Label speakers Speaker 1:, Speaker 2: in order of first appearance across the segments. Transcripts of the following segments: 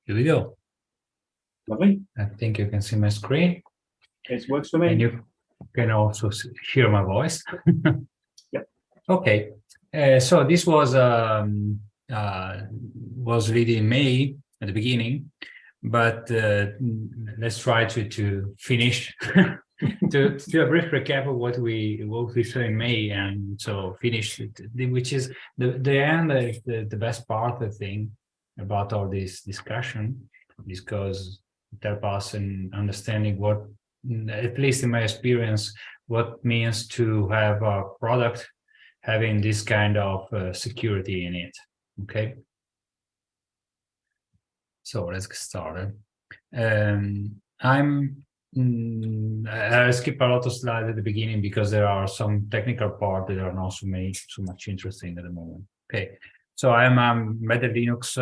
Speaker 1: Here we go.
Speaker 2: Lovely.
Speaker 1: I think you can see my screen.
Speaker 2: It works for me.
Speaker 1: And you can also hear my voice.
Speaker 2: Yep.
Speaker 1: Okay. So this was really in May at the beginning, but let's try to finish to do a brief recap of what we saw in May, and so finish which is the end is the best part, I think, about all this discussion, because it helps us in understanding what, at least in my experience, what means to have a product having this kind of security in it. Okay. So let's get started. I skip a lot of slides at the beginning because there are some technical parts that are not so much interesting at the moment. Okay, so I'm a embedded Linux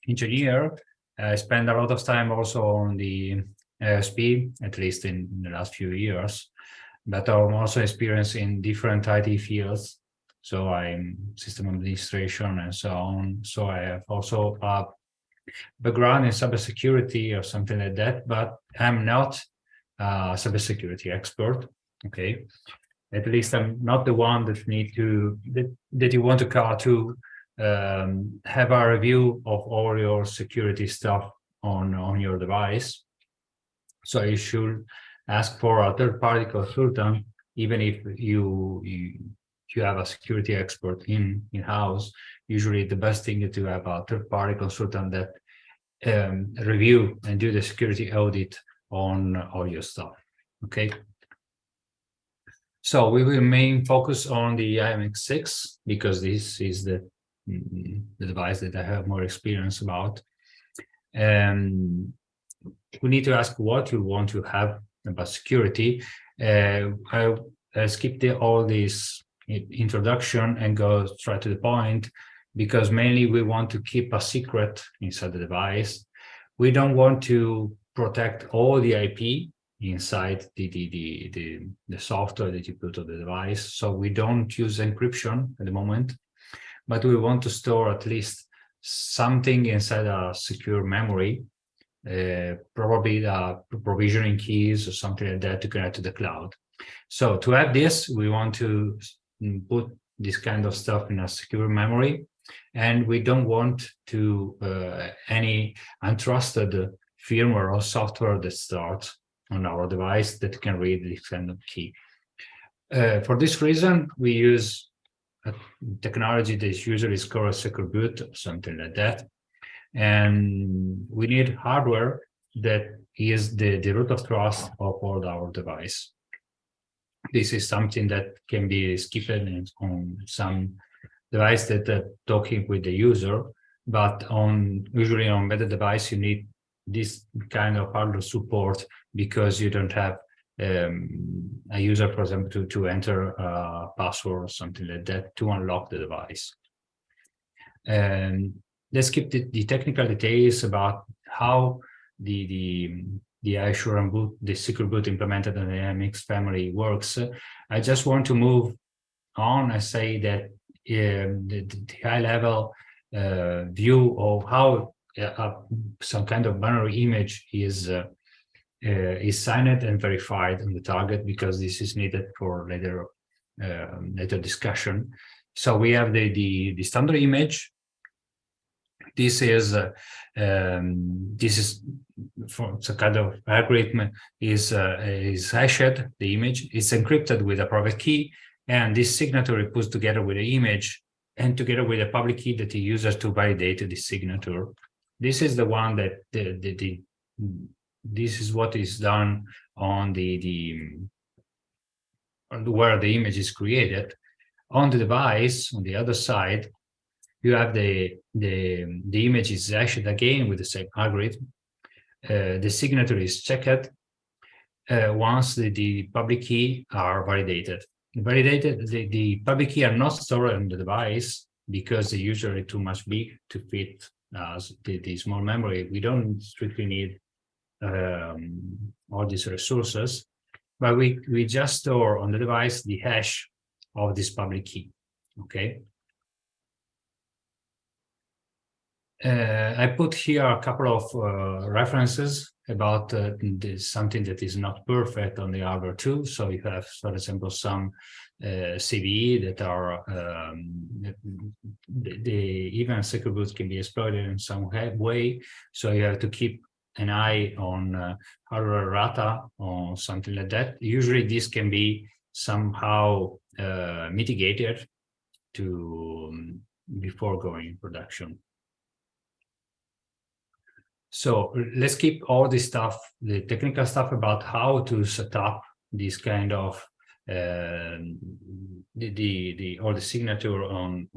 Speaker 1: engineer. I spend a lot of time also on the AOSP, at least in the last few years, but I'm also experienced in different IT fields. So I'm system administration and so on. So I have also a background in cybersecurity or something like that, but I'm not a cybersecurity expert. Okay, at least I'm not the one that that you want to call to have a review of all your security stuff on your device. So you should ask for a third-party consultant, even if you have a security expert in-house. Usually the best thing is to have a third-party consultant that review and do the security audit on all your stuff. Okay. So we will main focus on the iMX6 because this is the device that I have more experience about. We need to ask what you want to have about security. I skipped all this introduction and go straight to the point, because mainly we want to keep a secret inside the device. We don't want to protect all the IP inside the software that you put on the device. So we don't use encryption at the moment, but we want to store at least something inside a secure memory, probably the provisioning keys or something like that to connect to the cloud. So to have this, we want to put this kind of stuff in a secure memory, and we don't want to any untrusted firmware or software that starts on our device that can read this kind of key. For this reason, we use a technology that usually is called a secure boot or something like that. And we need hardware that is the root of trust of all our device. This is something that can be skipped on some device that are talking with the user, but usually on embedded device, you need this kind of hardware support because you don't have a user, for example, to enter a password or something like that to unlock the device. And let's skip the technical details about how the iSure and boot, the secure boot implemented in the iMX family works. I just want to move on and say that the high level view of how some kind of binary image is signed and verified on the target, because this is needed for later discussion. So we have the standard image. This is for some kind of algorithm is hashed. The image is encrypted with a private key, and this signature is put together with the image and together with a public key that the user to validate the signature. This is the one that this is what is done on where the image is created. On the device, on the other side, you have the image is hashed again with the same algorithm. The signature is checked once the public key are validated. The public key are not stored on the device because they're usually too much big to fit the small memory. We don't strictly need all these resources, but we just store on the device the hash of this public key. Okay. I put here a couple of references about something that is not perfect on the hardware too. So you have, for example, some CVE that are even secure boot can be exploited in some way. So you have to keep an eye on hardware errata or something like that. Usually this can be somehow mitigated to before going in production. So let's keep all this stuff, the technical stuff about how to set up this kind of all the signature on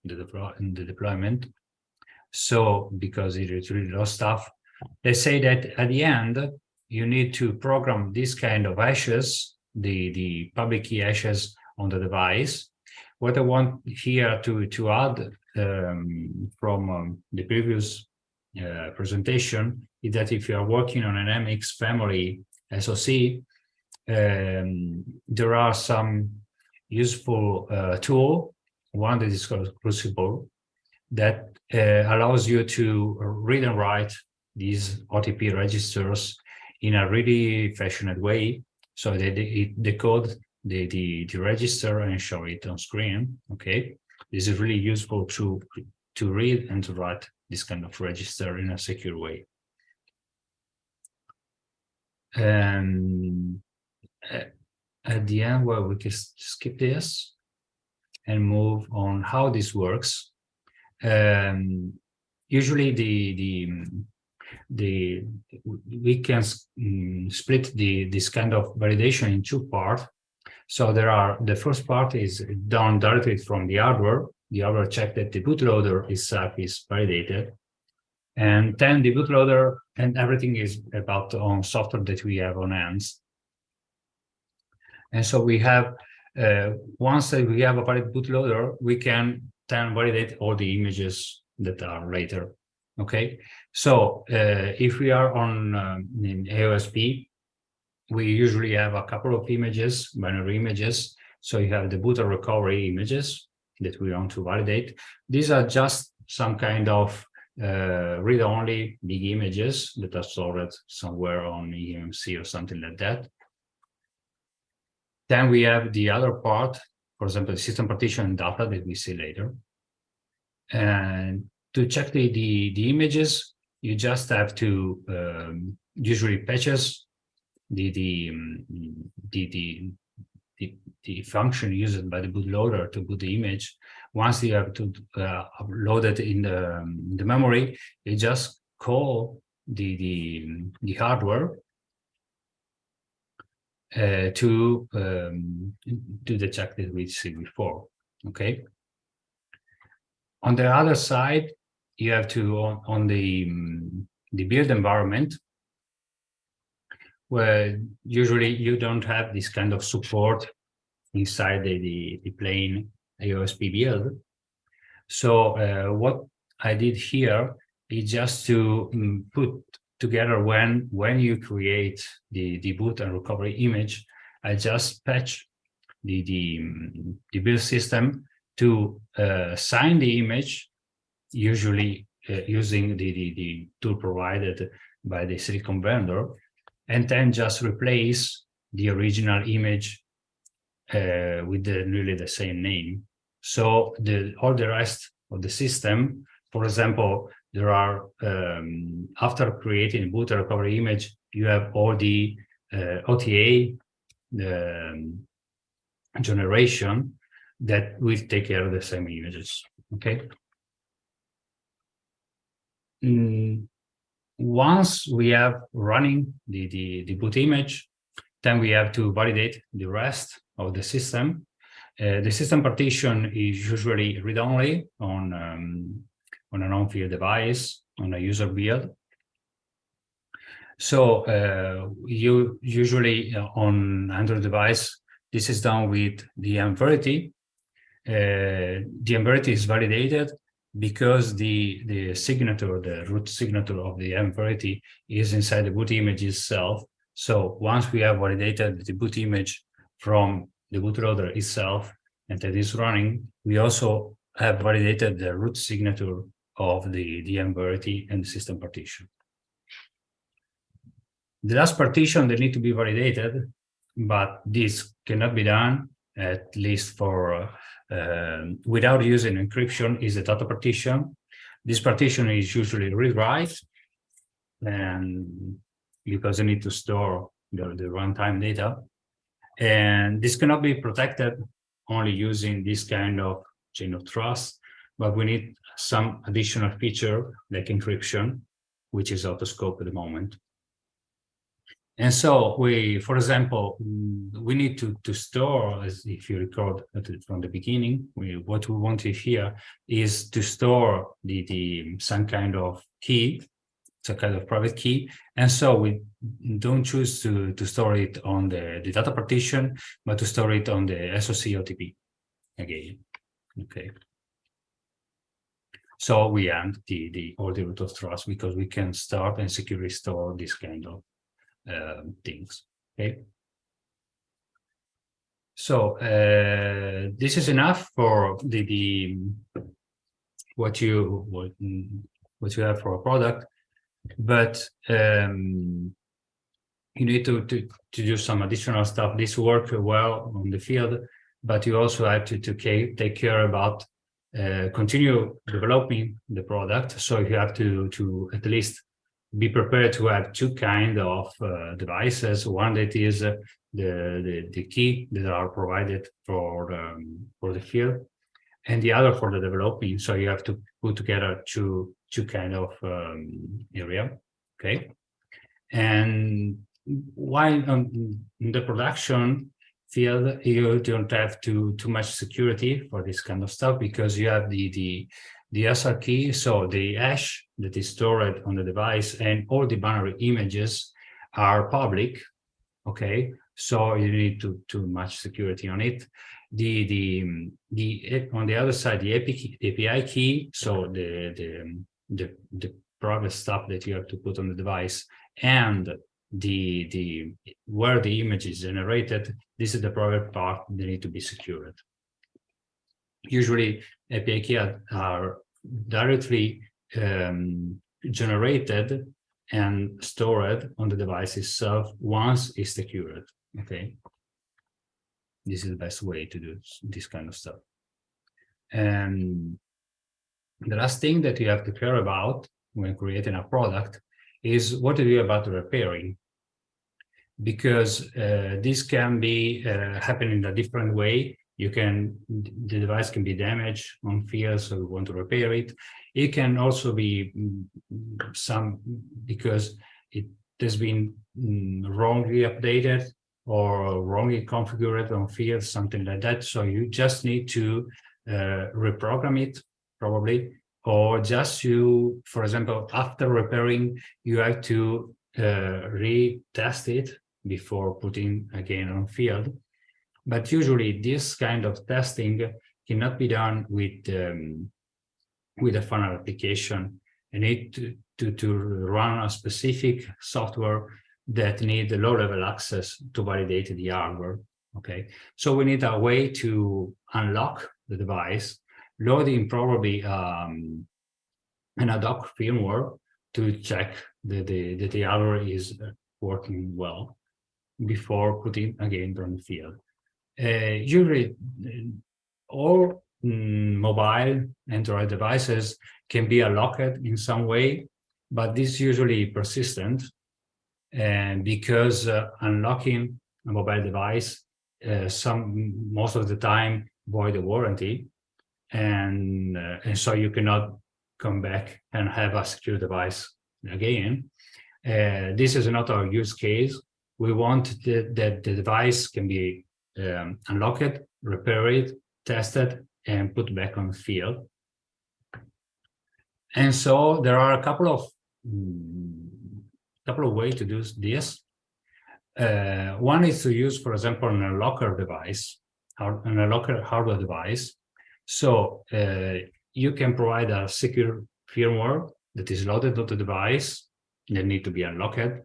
Speaker 1: the deployment. So because it is really a lot of stuff, let's say that at the end you need to program this kind of hashes, the public key hashes on the device. What I want here to add from the previous presentation is that if you are working on an MX family SoC, there are some useful tool. One that is called Crucible that allows you to read and write these OTP registers in a really fashioned way. So that it decode the register and show it on screen. Okay, this is really useful to read and to write this kind of register in a secure way. And at the end, well, we can skip this and move on how this works. Usually we can split this kind of validation in two parts. So the first part is done directly from the hardware. The hardware check that the bootloader itself is validated. And then the bootloader and everything is about on software that we have on hands. And so we have, once we have a valid bootloader, we can then validate all the images that are later. Okay, so if we are on in AOSP, we usually have a couple of images, binary images. So you have the boot and recovery images that we want to validate. These are just some kind of read-only big images that are stored somewhere on eMMC or something like that. Then we have the other part, for example, the system partition data that we see later. And to check the images, you just have to usually patches the function used by the bootloader to boot the image. Once you have to upload it in the memory, you just call the hardware to do the check that we see before. Okay. On the other side, you have to on the build environment, where usually you don't have this kind of support inside the plain AOSP build. So what I did here is just to put together when you create the boot and recovery image, I just patch the build system to sign the image, usually using the tool provided by the silicon vendor, and then just replace the original image with really the same name. So all the rest of the system, for example, there are, after creating boot and recovery image, you have all the OTA generation that will take care of the same images, okay? Once we have running the boot image, then we have to validate the rest of the system. The system partition is usually read-only on an on-field device, on a user build. So you usually on Android device, this is done with the mVerity. The mVerity is validated because the signature, the root signature of the mVerity is inside the boot image itself. So once we have validated the boot image from the bootloader itself and that is running, we also have validated the root signature of the variety and the system partition. The last partition, they need to be validated, but this cannot be done, at least for without using encryption, is the data partition. This partition is usually read-write, and because you need to store the runtime data. And this cannot be protected only using this kind of chain of trust, but we need some additional feature like encryption, which is out of scope at the moment. And so we, for example, we need to store, as if you recall from the beginning, what we wanted here is to store some kind of key, some kind of private key. And so we don't choose to store it on the data partition, but to store it on the SOC OTP again. Okay. So we end all the root of trust because we can start and securely store this kind of things. Okay. So this is enough for what you have for a product, but you need to do some additional stuff. This works well on the field, but you also have to take care about continue developing the product. So you have to at least be prepared to have two kind of devices. One that is the key that are provided for the field, and the other for the developing. So you have to put together two kind of area. Okay, and while in the production field, you don't have too much security for this kind of stuff because you have the SR key, so the hash that is stored on the device, and all the binary images are public. Okay, so you need too much security on it. On the other side, the API key, so the private stuff that you have to put on the device, and where the image is generated, this is the private part that need to be secured. Usually API keys are directly generated and stored on the device itself once it's secured. Okay, this is the best way to do this kind of stuff. And the last thing that you have to care about when creating a product is what to do about the repairing, because this can be happen in a different way. The device can be damaged on field, so we want to repair it. It can also be because it has been wrongly updated or wrongly configured on field, something like that. So you just need to reprogram it probably, or just for example, after repairing, you have to retest it before putting again on field. But usually this kind of testing cannot be done with a final application. You need to run a specific software that need low-level access to validate the hardware. Okay, so we need a way to unlock the device, loading probably an ad hoc firmware to check that the hardware is working well before putting again on the field. Usually, all mobile Android devices can be unlocked in some way, but this is usually persistent, and because unlocking a mobile device most of the time void the warranty, and so you cannot come back and have a secure device again. This is not our use case. We want that the device can be unlocked, repaired, tested, and put back on the field. And so there are a couple of ways to do this. One is to use, for example, an unlocker device, an unlocker hardware device. So you can provide a secure firmware that is loaded on the device that need to be unlocked.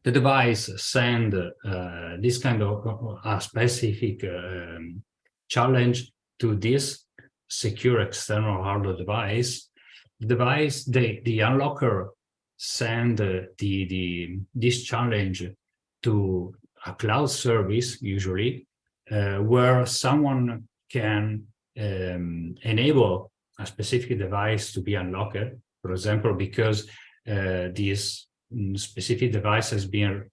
Speaker 1: The device send this kind of a specific challenge to this secure external hardware device, the unlocker send this challenge to a cloud service, usually, where someone can enable a specific device to be unlocked. For example, because this specific device has been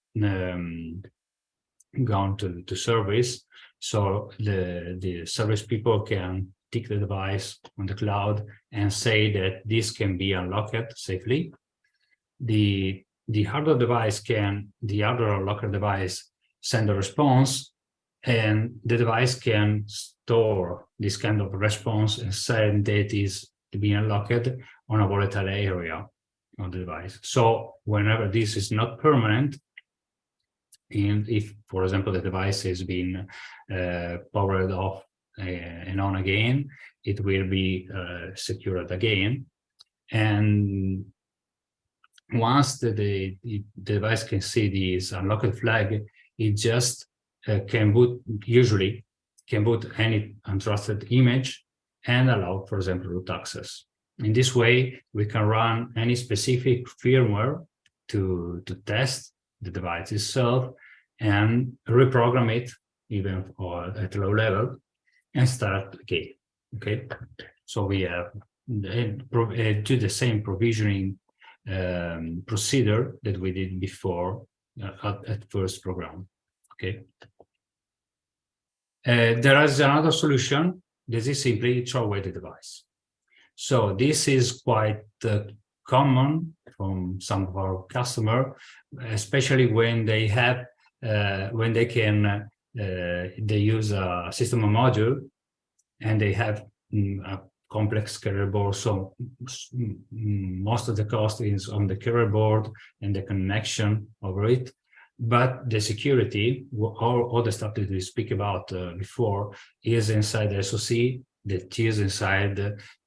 Speaker 1: gone to service, so the service people can take the device on the cloud and say that this can be unlocked safely. The hardware unlocker device send a response, and the device can store this kind of response and send that is to be unlocked on a volatile area of the device. So whenever this is not permanent, and if, for example, the device has been powered off and on again, it will be secured again. And once the device can see this unlocked flag, it just usually can boot any untrusted image and allow, for example, root access. In this way, we can run any specific firmware to test the device itself and reprogram it even at low level and start again. Okay, so we have do the same provisioning procedure that we did before at first program. Okay. There is another solution. This is simply throw away the device. So this is quite common from some of our customers, especially when they have they use a system module and they have a complex carrier board. So most of the cost is on the carrier board and the connection over it. But the security, all the stuff that we speak about before, is inside the SoC, that is inside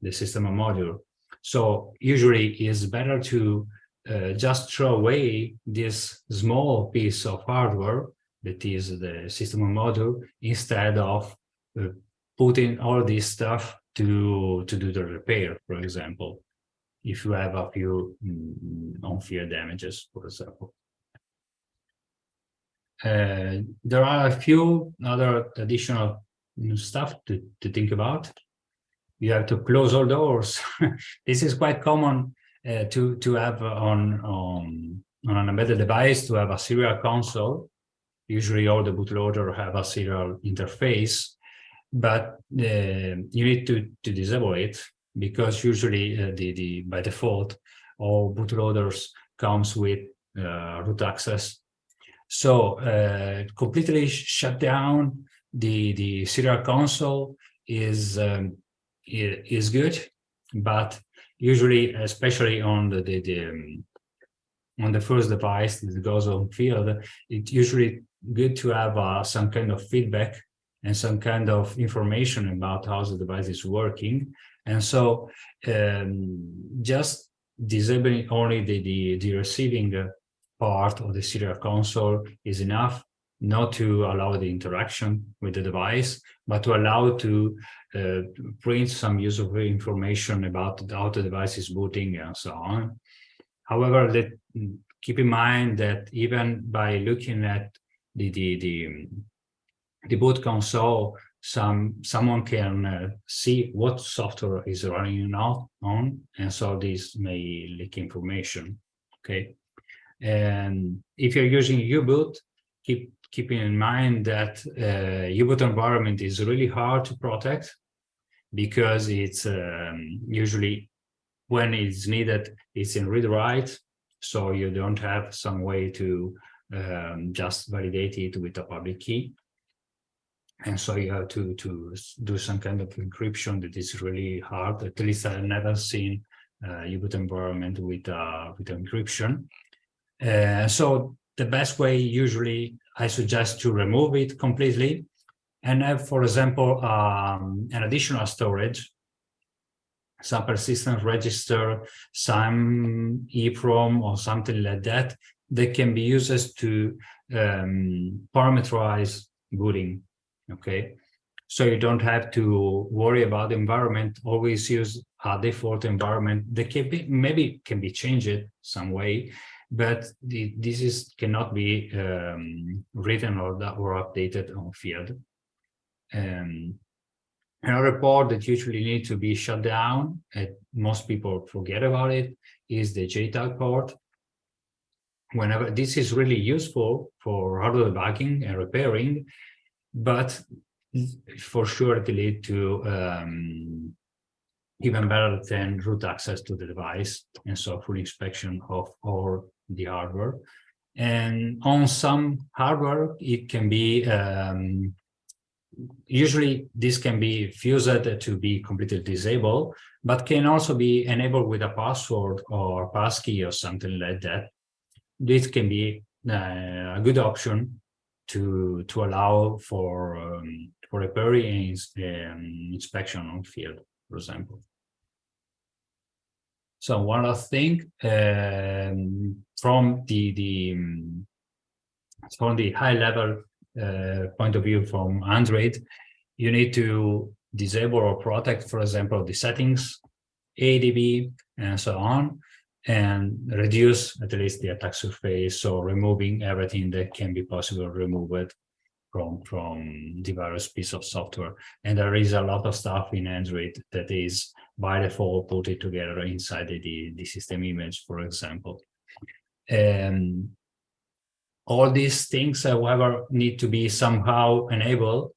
Speaker 1: the system module. So usually it's better to just throw away this small piece of hardware that is the system module, instead of putting all this stuff to do the repair, for example, if you have a few on-field damages, for example. There are a few other additional stuff to think about. You have to close all doors. This is quite common to have on an embedded device, to have a serial console. Usually all the bootloader have a serial interface, but you need to disable it, because usually by default all bootloaders comes with root access. So completely shut down the serial console is good, but usually, especially on the first device that goes on field, it's usually good to have some kind of feedback and some kind of information about how the device is working. And so just disabling only the receiving part of the serial console is enough, not to allow the interaction with the device, but to allow to print some useful information about how the device is booting and so on. However, keep in mind that even by looking at the boot console, someone can see what software is running on, and so this may leak information. Okay, and if you're using U-boot, keeping in mind that U-boot environment is really hard to protect, because it's usually, when it's needed, it's in read-write, so you don't have some way to just validate it with a public key. And so you have to do some kind of encryption that is really hard. At least I've never seen a U-boot environment with encryption. So the best way, usually, I suggest to remove it completely and have, for example, an additional storage, some persistent register, some EEPROM or something like that, that can be used to parameterize booting. Okay, so you don't have to worry about the environment. Always use a default environment that can be maybe can be changed some way, but this cannot be written or updated on field. Another port that usually needs to be shut down, and most people forget about it, is the JTAG port. Whenever this is really useful for hardware debugging and repairing, but for sure it lead to even better than root access to the device, and so full inspection of all the hardware. And on some hardware, it can be usually this can be fused to be completely disabled, but can also be enabled with a password or passkey or something like that. This can be a good option to allow for repairing and inspection on field, for example. So one last thing, from the high level point of view from Android, you need to disable or protect, for example, the settings, ADB, and so on, and reduce at least the attack surface, so removing everything that can be possible removed from the various piece of software. And there is a lot of stuff in Android that is by default put it together inside the system image, for example. All these things, however, need to be somehow enabled,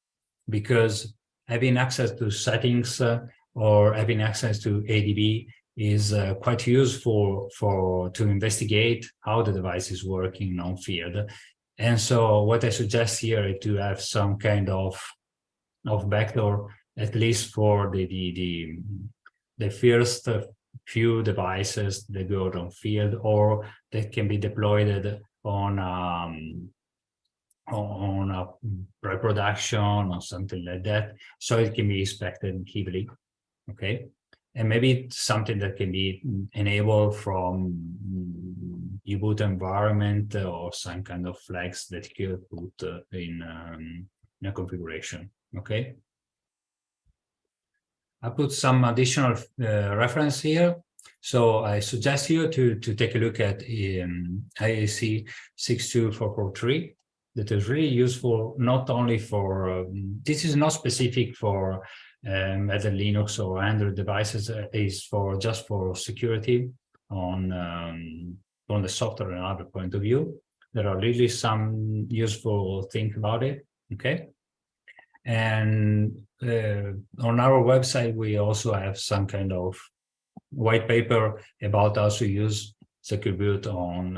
Speaker 1: because having access to settings or having access to ADB is quite useful to investigate how the device is working on field. And so what I suggest here is to have some kind of vector, at least for the first few devices that go on field, or that can be deployed on a pre-production or something like that, so it can be inspected heavily. Okay, and maybe something that can be enabled from U-boot environment or some kind of flags that you put in a configuration. Okay, I put some additional reference here. So I suggest you to take a look at AAC62443. That is really useful, not only for, this is not specific for either Linux or Android devices, is for just for security on from the software and other point of view. There are really some useful things about it, okay? And on our website, we also have some kind of white paper about how to use secure boot on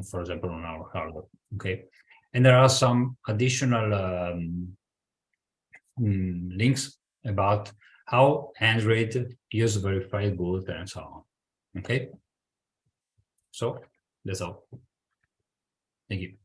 Speaker 1: for example, on our hardware. Okay, and there are some additional links about how Android use verified boot and so on. Okay, so that's all. Thank you.